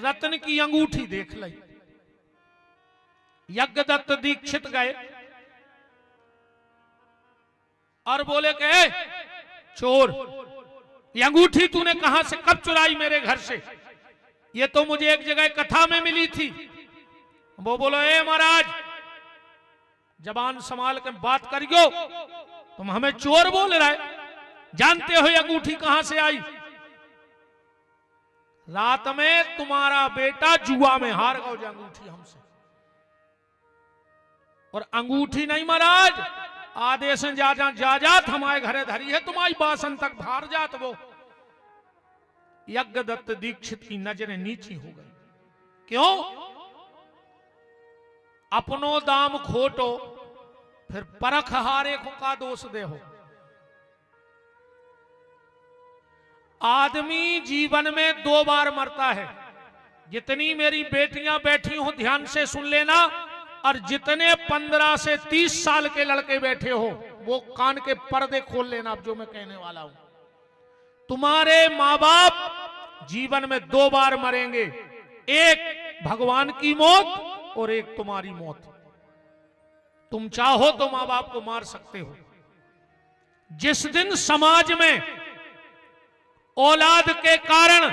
रत्न की अंगूठी देख ली। यज्ञदत्त दीक्षित गए और बोले कि चोर, ये अंगूठी तूने कहां से कब चुराई मेरे घर से? ये तो मुझे एक जगह कथा में मिली थी। वो बोलो, ए महाराज, जबान संभाल के बात करियो, तुम हमें चोर बोल रहे, जानते हो ये अंगूठी कहां से आई? रात में तुम्हारा बेटा जुआ में हार गया अंगूठी हमसे। और अंगूठी नहीं महाराज, आदेश जा जात हमारे घरे धरी है, तुम्हारी बासन तक भार जात। वो यज्ञदत्त दीक्षित की नजरें नीची हो गई। क्यों? अपनो दाम खोटो, फिर परख हारे को का दोष दे हो। आदमी जीवन में 2 बार मरता है। जितनी मेरी बेटियां बैठी हो ध्यान से सुन लेना, और जितने 15 से 30 साल के लड़के बैठे हो वो कान के पर्दे खोल लेना। अब जो मैं कहने वाला हूं, तुम्हारे मां बाप जीवन में 2 बार मरेंगे, एक भगवान की मौत और एक तुम्हारी मौत। तुम चाहो तो मां बाप को मार सकते हो। जिस दिन समाज में औलाद के कारण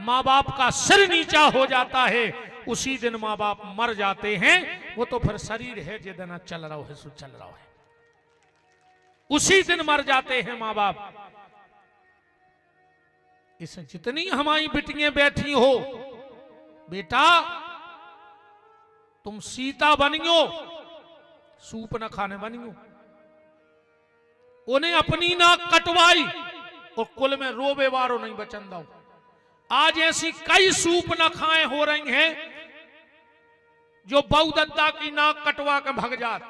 मां बाप का सिर नीचा हो जाता है, उसी दिन मां बाप मर जाते हैं। वो तो फिर शरीर है जितना चल रहा है सो चल रहा है, उसी दिन मर जाते हैं मां बाप। इस जितनी हमारी बिटियां बैठी हो, बेटा तुम सीता बनियो, सूप न खाने बनियो। उन्हें अपनी नाक कटवाई और कुल में रोबे वारो नहीं बचन दो। आज ऐसी कई सूप न खाए हो रही हैं जो बहू दद्दा की नाक कटवा के भग जात।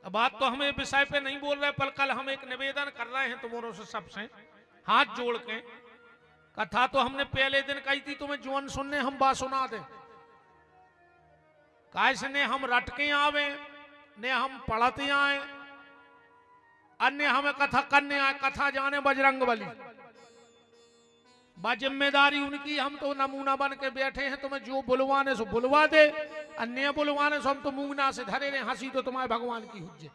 अब बात तो हमें विषय पे नहीं बोल रहे, पर कल हम एक निवेदन कर रहे हैं तुम्हारों से, सबसे हाथ जोड़ के। कथा तो हमने पहले दिन कही थी, तुम्हें जुअन सुनने हम बात सुना दे। कैसे ने हम रटके आवे, ने हम पढ़ते आए, अन्य हमें कथा करने आए। कथा जाने बजरंग बली, बा जिम्मेदारी उनकी। हम तो नमूना बन के बैठे हैं, तुम्हें जो बुलवाने सो बुलवा दे, अन्य बुलवाने सो हम तो मुंह से धरे रहे। हंसी तो तुम्हारे भगवान की हुज्जे,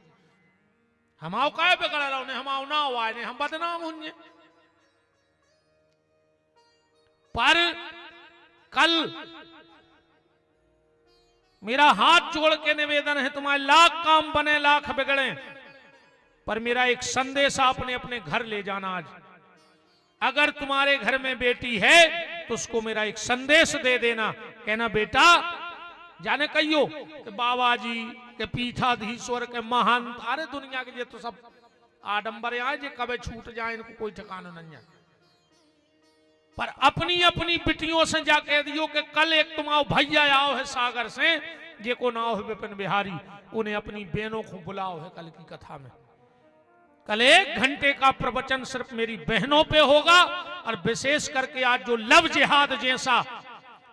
हमाओ काय बिगड़ रहा ने, हमाओ ना हुआ ने, हम बदनाम हुए। पर कल मेरा हाथ जोड़ के निवेदन है, तुम्हारे लाख काम बने लाख बिगड़े, पर मेरा एक संदेश आपने अपने घर ले जाना। आज अगर तुम्हारे घर में बेटी है तो उसको मेरा एक संदेश दे देना। कहना, बेटा जाने कहियो कि बाबा जी के पीठाधीश्वर के महान, अरे दुनिया के ये तो सब आडंबर आए, जे कभी छूट जाए इनको कोई ठिकाना नहीं है। पर अपनी अपनी बिटियों से जा कह दियो कि कल एक तुम्हारा भैया आओ है सागर से, जे को नाव है विपिन बिहारी, उन्हें अपनी बहनों को बुलाओ है कल की कथा में। कल 1 घंटे का प्रवचन सिर्फ मेरी बहनों पे होगा, और विशेष करके आज जो लव जिहाद जैसा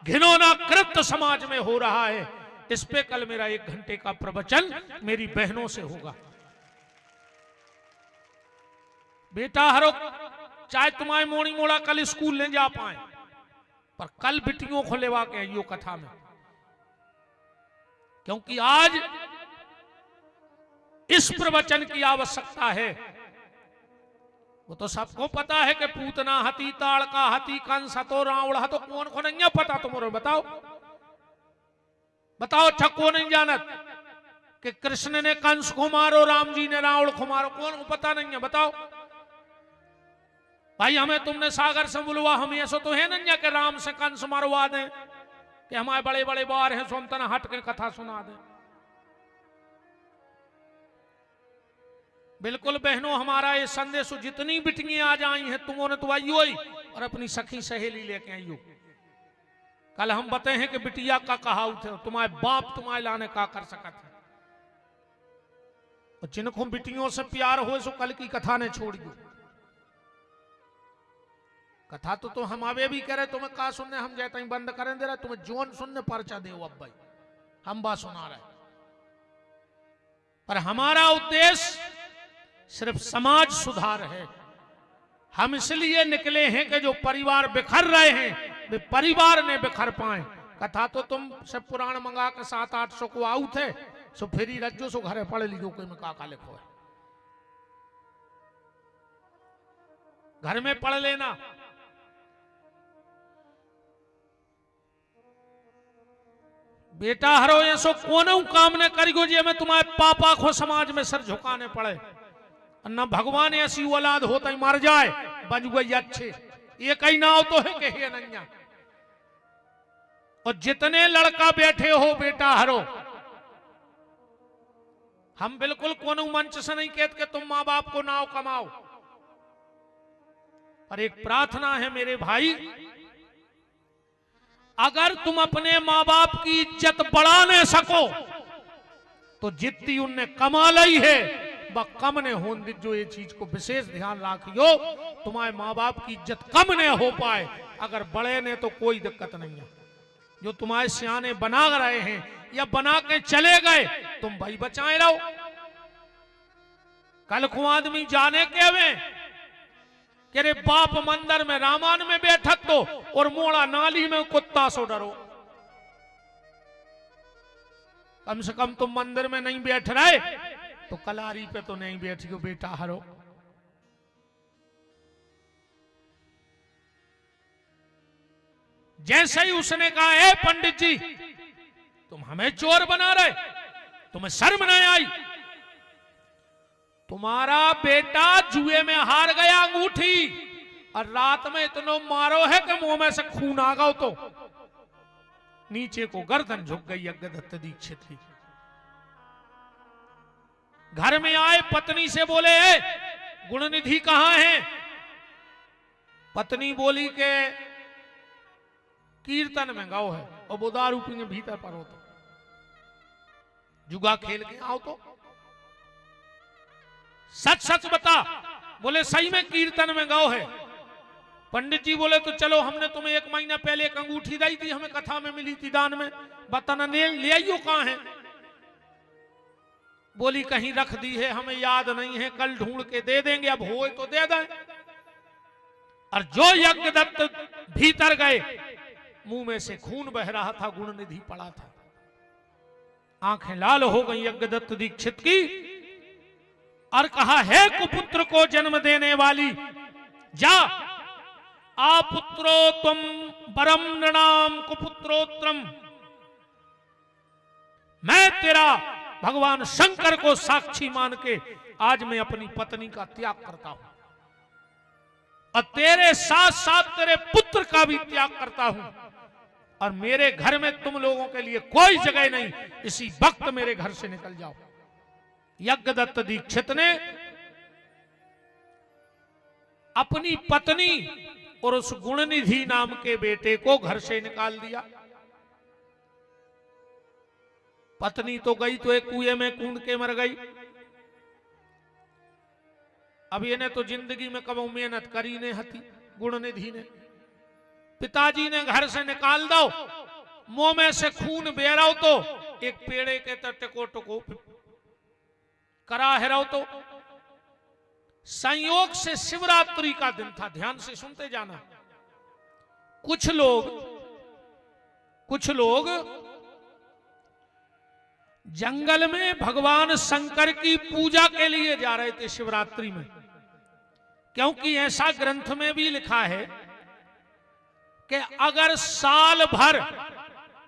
घिनौना कृत्य समाज में हो रहा है, इस पे कल मेरा 1 घंटे का प्रवचन मेरी बहनों से होगा। बेटा हरो, चाहे तुम्हारे मोड़ी मोड़ा कल स्कूल नहीं जा पाए, पर कल बिटियों को लेवा के आइयो कथा में। क्योंकि आज इस प्रवचन की आवश्यकता है। वो तो सबको पता है कि पूतना हती, ताड़का हती, कंस हतो, रावण हतो। कौन को नहीं पता तुम्हारे? बताओ बताओ, ठक्को नहीं जानत कि कृष्ण ने कंस को मारो, राम जी ने रावण को मारो? कौन को पता नहीं है? बताओ भाई, हमें तुमने सागर से बुलवा, हम ऐसा तो है नहीं कि राम से कंस मरवा दें, कि हमारे बड़े बड़े बार हैं सो हम तना हट के कथा सुना दें। बिल्कुल बहनों, हमारा ये संदेश, जितनी बिटियां आ जाई हैं तुमने तो आइयो ही, और अपनी सखी सहेली लेके आइयो। कल हम बताए हैं कि बिटिया का कहा थे, तुम्हारे बाप तुम्हारे लाने का कर सकते हैं। और जिनको बिटियों से प्यार हो सो कल की कथा ने छोड़ियो। कथा तो हम आवे भी करे, तुम्हें का सुनने हम जाते ही बंद करें दे रहे, तुम्हें जोन सुनने पर्चा दे। अब भाई हम बात सुना रहे, पर हमारा उद्देश्य सिर्फ समाज सुधार है। हम इसलिए निकले हैं कि जो परिवार बिखर रहे हैं वे परिवार ने बिखर पाए। कथा तो तुम सब पुराण मंगा के 700-800 को आऊ थे, सो फिर रज्जो सो घरे पढ़ लीजो कोई में काका लिखो है, घर में पढ़ लेना। बेटा हरो ऐसो कोनो काम ने करिगो जे में तुम्हारे पापा को समाज में सर झुकाने पड़े। न भगवान ऐसी औलाद होता ही मर जाए बज गई अच्छे, ये कहीं ना हो तो है कि हे नैया। और जितने लड़का बैठे हो बेटा हरो, हम बिल्कुल कोनो मंच से नहीं कहते कि तुम माँ बाप को नाव कमाओ, पर एक प्रार्थना है मेरे भाई, अगर तुम अपने माँ बाप की इज्जत बढ़ा नहीं सको तो जितनी उनने कमा ली है वह कम ने हो। जो ये चीज को विशेष ध्यान रखियो, तुम्हारे माँ बाप की इज्जत कम ने हो पाए, अगर बड़े ने तो कोई दिक्कत नहीं है। जो तुम्हारे सियाने बना रहे हैं या बना के चले गए, तुम भाई बचाए रहो। कल को आदमी जाने के वे कि रे बाप मंदिर में रामान में बैठक तो और मोड़ा नाली में कुत्ता सो डरो। कम से कम तुम मंदिर में नहीं बैठ रहे तो कलारी पे तो नहीं बैठियो बेटा हरो। जैसे ही उसने कहा है पंडित जी तुम हमें चोर बना रहे, तुम्हें शर्म नहीं आई? तुम्हारा बेटा जुए में हार गया अंगूठी और रात में इतना मारो है कि मुंह में से खून आ गया, तो नीचे को गर्दन झुक गई यज्ञदत्त दीक्षित की। घर में आए पत्नी से बोले गुणनिधि कहां है? पत्नी बोली के कीर्तन में गाओ है और वो दारू पीने भीतर पर हो, तो जुगा खेल के आओ। तो सच सच बता। बोले सही में कीर्तन में गाओ है। पंडित जी बोले तो चलो, हमने तुम्हें 1 महीना पहले एक अंगूठी दी थी, हमें कथा में मिली थी दान में, बताना ले आइयो कहां है? बोली कहीं रख दी है, हमें याद नहीं है, कल ढूंढ के दे देंगे, अब हो तो दे दें। और जो यज्ञदत्त भीतर गए, मुंह में से खून बह रहा था, गुणनिधि पड़ा था, आंखें लाल हो गई यज्ञदत्त दीक्षित की, और कहा है कुपुत्र को जन्म देने वाली, जा आपुत्रो तुम परम नृणाम कुपुत्रोत्रम, मैं तेरा भगवान शंकर को साक्षी मान के आज मैं अपनी पत्नी का त्याग करता हूं और तेरे साथ साथ तेरे पुत्र का भी त्याग करता हूं, और मेरे घर में तुम लोगों के लिए कोई जगह नहीं, इसी वक्त मेरे घर से निकल जाओ। यज्ञदत्त दीक्षित ने अपनी पत्नी और उस गुणनिधि नाम के बेटे को घर से निकाल दिया। पत्नी तो गई तो एक कुएं में कूद के मर गई। अब इन्हें तो जिंदगी में कब मेहनत करी ने हती गुणनिधि ने। पिताजी ने घर से निकाल दो, मुंह में से खून बह रहा हो, तो एक पेड़े के टको टको करा है रहो। तो संयोग से शिवरात्रि का दिन था, ध्यान से सुनते जाना। कुछ लोग जंगल में भगवान शंकर की पूजा के लिए जा रहे थे शिवरात्रि में, क्योंकि ऐसा ग्रंथ में भी लिखा है कि अगर साल भर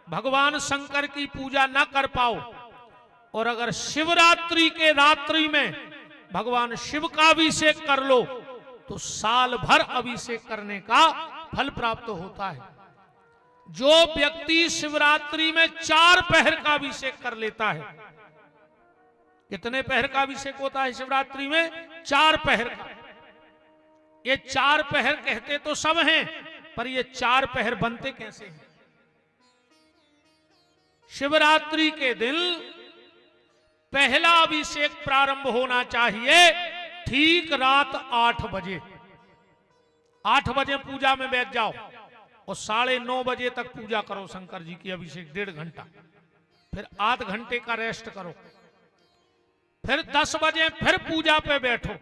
भगवान शंकर की पूजा न कर पाओ और अगर शिवरात्रि के रात्रि में भगवान शिव का अभिषेक कर लो तो साल भर अभिषेक करने का फल प्राप्त होता है। जो व्यक्ति शिवरात्रि में 4 पहर का अभिषेक कर लेता है, कितने पहर का अभिषेक होता है शिवरात्रि में? 4 पहर का। ये 4 पहर कहते तो सब हैं, पर ये 4 पहर बनते कैसे हैं? शिवरात्रि के दिन पहला अभिषेक प्रारंभ होना चाहिए ठीक रात 8 बजे। 8 बजे पूजा में बैठ जाओ और 9:30 बजे तक पूजा करो शंकर जी की अभिषेक 1.5 घंटा, फिर आध घंटे का रेस्ट करो, फिर 10 बजे फिर पूजा पे बैठो,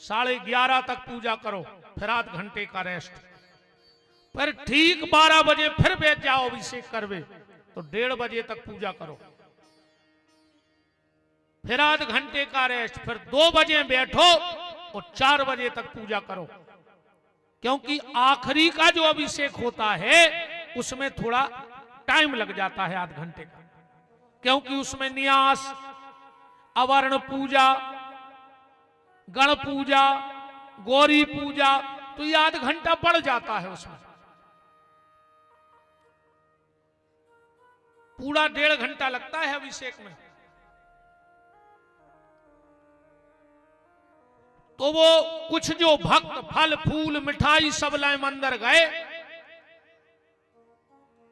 11:30 तक पूजा करो, फिर आध घंटे का रेस्ट, फिर ठीक 12 बजे फिर बैठ जाओ अभिषेक करवे, तो 1:30 बजे तक पूजा करो, फिर आध घंटे का रेस्ट, फिर 2 बजे बैठो और 4 बजे तक पूजा करो। क्योंकि आखिरी का जो अभिषेक होता है उसमें थोड़ा टाइम लग जाता है, आध घंटे का, क्योंकि उसमें न्यास, अवर्ण पूजा, गण पूजा, गौरी पूजा, तो ये आध घंटा बढ़ जाता है उसमें। पूरा 1.5 घंटा लगता है अभिषेक में। तो वो कुछ जो भक्त फल फूल मिठाई सब लाए मंदिर गए,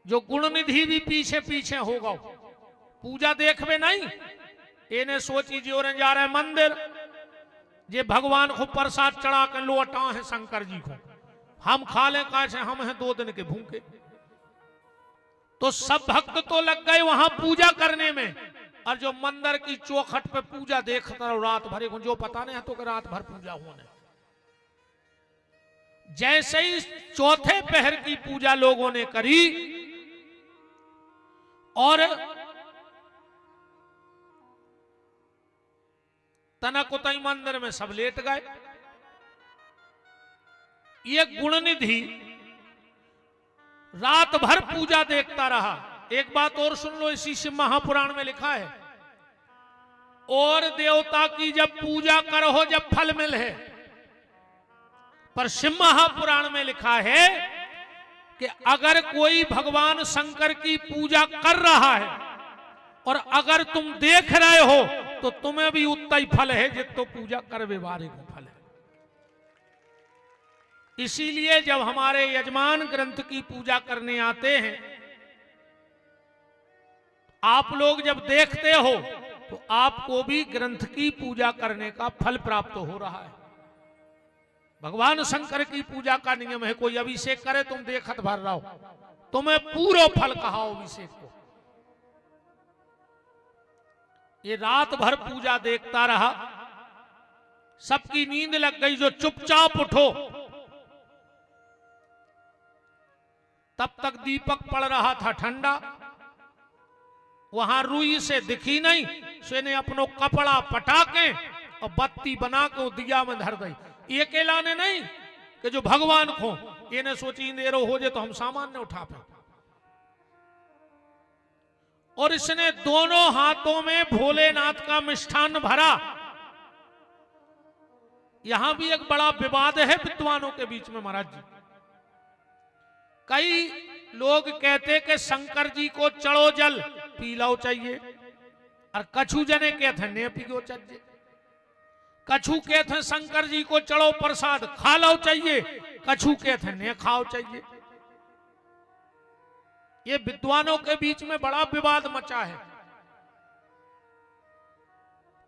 जो गुण निधि भी पीछे पीछे होगा, पूजा देखवे नहीं, इन्हें सोची जो जा रहे मंदिर, जे भगवान को प्रसाद चढ़ा के लौटा है शंकर जी को, हम खा ले कैसे, हम हैं 2 दिन के भूखे। तो सब भक्त तो लग गए वहां पूजा करने में, और जो मंदिर की चौखट पे पूजा देखता रहो रात भर, जो पता नहीं है तो कि रात भर पूजा होने। जैसे ही 4थे पहर की पूजा लोगों ने करी और तनक उतई मंदिर में सब लेट गए। ये गुणनिधि रात भर पूजा देखता रहा। एक बात और सुन लो, इसी शिव महापुराण में लिखा है, और देवता की जब पूजा करो जब फल मिले, पर शिव महापुराण में लिखा है कि अगर कोई भगवान शंकर की पूजा कर रहा है और अगर तुम देख रहे हो तो तुम्हें भी उतना ही फल है जितो पूजा करवे वाले को फल है। इसीलिए जब हमारे यजमान ग्रंथ की पूजा करने आते हैं, आप लोग जब देखते हो तो आपको भी ग्रंथ की पूजा करने का फल प्राप्त हो रहा है। भगवान शंकर की पूजा का नियम है, कोई अभिषेक करे तुम देखत भर रहो, तुम्हें पूरा फल कहा अभिषेक को। ये रात भर पूजा देखता रहा, सबकी नींद लग गई, जो चुपचाप उठो। तब तक दीपक पड़ रहा था ठंडा, वहां रुई से दिखी नहीं, सो ने अपनो कपड़ा पटा के और बत्ती बना के दिया में धर दी। ये अकेला ने नहीं कि जो भगवान को ये ने सोची देरो हो जाए तो हम सामान ने उठा पाए। और इसने दोनों हाथों में भोलेनाथ का मिष्ठान भरा। यहां भी एक बड़ा विवाद है विद्वानों के बीच में महाराज जी। कई लोग कहते कि शंकर जी को चढ़ो जल पी लो चाहिए, और कछु जने कहते ने पियो चाहिए। कछु कहते शंकर जी को चढ़ो प्रसाद खा लो चाहिए, कछु कहते ने खाओ चाहिए। ये विद्वानों के बीच में बड़ा विवाद मचा है।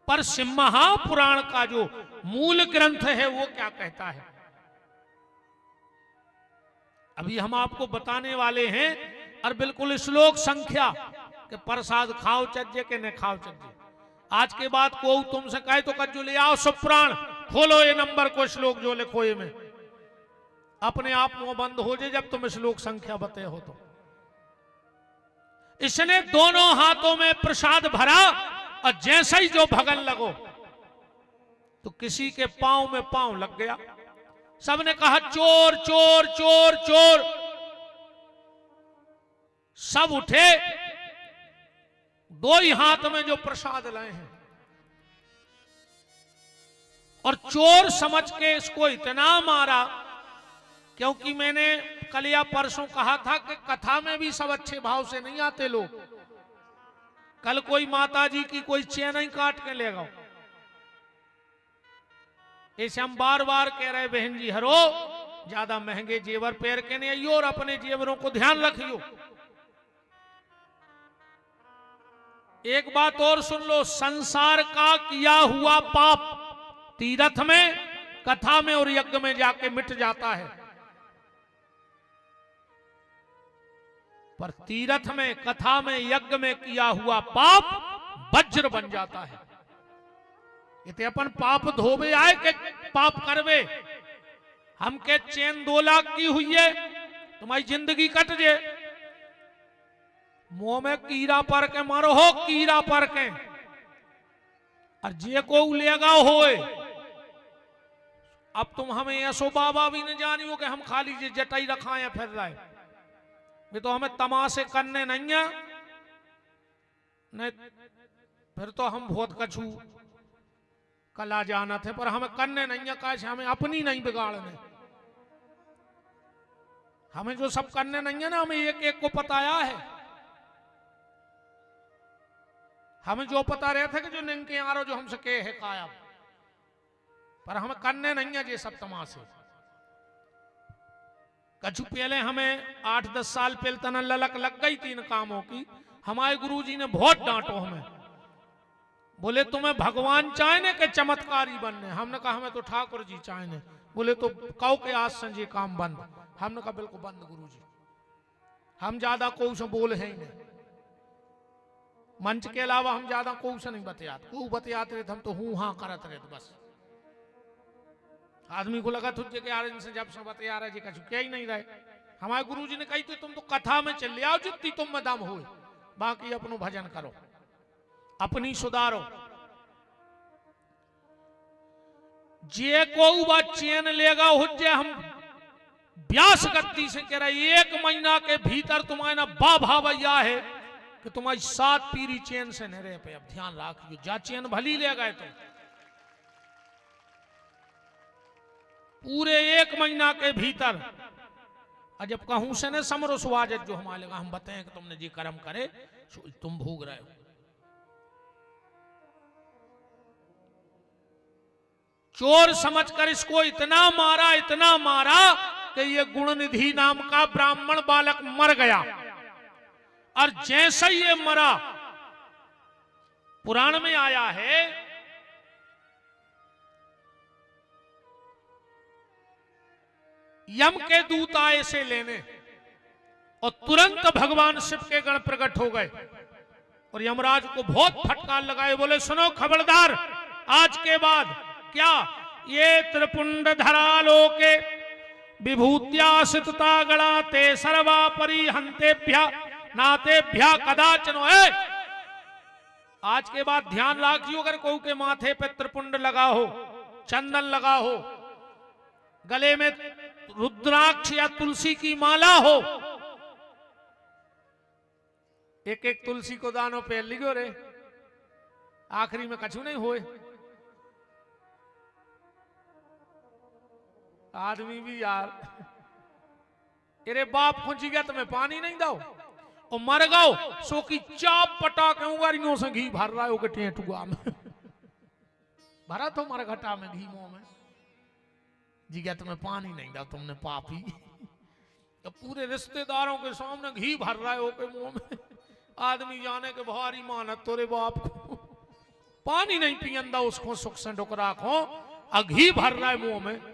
पर शिव महापुराण का जो मूल ग्रंथ है वो क्या कहता है, अभी हम आपको बताने वाले हैं। और बिल्कुल श्लोक संख्या कि प्रसाद खाओ चाहिए कि न खाओ चाहिए। आज के बाद को तुमसे कहे तो कजू ले आओ सब पुराण खोलो, ये नंबर को श्लोक जो लिखो ये में, अपने आप मुंह बंद हो जाए जब तुम श्लोक संख्या बते हो। तो इसने दोनों हाथों में प्रसाद भरा और जैसे ही जो भगन लगो तो किसी के पांव में पांव लग गया। सबने कहा चोर चोर चोर चोर। सब उठे, 2 ही हाथ में जो प्रसाद लाए हैं, और चोर समझ के इसको इतना मारा। क्योंकि मैंने कल या परसों कहा था कि कथा में भी सब अच्छे भाव से नहीं आते लोग। कल कोई माता जी की कोई चेन ही काट के ले गए। ऐसे हम बार बार कह रहे बहन जी हरो ज्यादा महंगे जेवर पहन के नहीं आइयो और अपने जेवरों को ध्यान रखियो। एक बात और सुन लो, संसार का किया हुआ पाप तीर्थ में, कथा में और यज्ञ में जाके मिट जाता है, पर तीर्थ में, कथा में, यज्ञ में किया हुआ पाप वज्र बन जाता है। इतने अपन पाप धोबे आए कि पाप करवे। हम के चैन 2 लाख की हुई है, तुम्हारी जिंदगी कट जे। मुंह में कीड़ा पर के मारो हो, कीड़ा पर के, और जे को लेगा होए। अब तुम हमें ऐसो बाबा भी न जानियो कि हम खाली जे जटाई रखाए फिर रहे। ये तो हमें तमाशे करने नहीं है, नहीं फिर तो हम बहुत कछु कला जाना थे, पर हमें करने नहीं है। कैसे हमें अपनी नहीं बिगाड़ने, हमें जो सब करने नहीं है ना, हमें एक एक को पताया है। हमें जो पता रहे थे कि जो निंके आरो जो हमसे के है कायम, पर हमें करने नहीं है ये सब तमाशे। कछु पहले हमें 8-10 साल पहले तना ललक लग गई 3 कामों की। हमारे गुरुजी ने बहुत डांटो हमें, बोले तुम्हें भगवान चाहने के चमत्कारी बनने। हमने कहा हमें तो ठाकुर जी चाहने। बोले तो कहो के आज से ये काम बंद। हमने कहा बिल्कुल बंद गुरुजी, हम ज्यादा को से बोल है ही नहीं। मंच के अलावा हम ज्यादा को से नहीं बतियाते, को बतियाते रहे हम तो हूं हाँ करते रहे बस। आदमी को लगा तुझे के यार इनसे जब से बतिया रहे जी कछु क्या ही नहीं रहे। हमारे गुरुजी ने कही तो तुम तो कथा में चल आओ, जितनी तुम में दम हो, बाकी अपनो भजन करो, अपनी सुधारो। जे को चैन लेगा हुज्जे हम व्यास गति से कह रहे 1 महीना के भीतर तुम्हारे ना बा भावैया है कि तुम्हारी 7 पीढ़ी चैन से नहीं रह पे। अब ध्यान रखियो, जा चैन भली ले गए तो पूरे 1 महीना के भीतर। और जब कहूं से न समरो सुवाजत जो हमारे लगा हम बताएं कि तुमने जी कर्म करे तुम भोग रहे हो। चोर समझकर इसको इतना मारा कि ये गुणनिधि नाम का ब्राह्मण बालक मर गया। और जैसे ही ये मरा, पुराण में आया है यम के दूत आए से लेने, और तुरंत भगवान शिव के गण प्रकट हो गए और यमराज को बहुत फटकार लगाए। बोले सुनो खबरदार, आज के बाद क्या ये त्रिपुंड धरा लोके विभूत्या सितता गणाते सर्वा परिहंतेभ्य नातेभ्य कदाचन। आज के बाद ध्यान रखियो, अगर कोई के माथे पे त्रिपुंड लगा हो, चंदन लगा हो, गले में रुद्राक्ष या तुलसी की माला हो, एक एक तुलसी को दानो पे लिखो रे, आखिरी में कछु नहीं होए। आदमी भी यार अरे बाप खुंची गया तुम्हें पानी नहीं दो और मर गओ सो की चाप पटा के उंगरियों से घी भर रहा हो के टेटुआ में भरा तो मर घटा में घी मुंह में जी गया तुम्हें पानी नहीं दो तुमने पापी। तो पूरे रिश्तेदारों के सामने घी भर रहा हो के मुंह में, आदमी जाने के भारी मानत तोरे बाप को पानी नहीं पियंदा उसको सुख से डुकरा को घी भर रहा है मुंह में।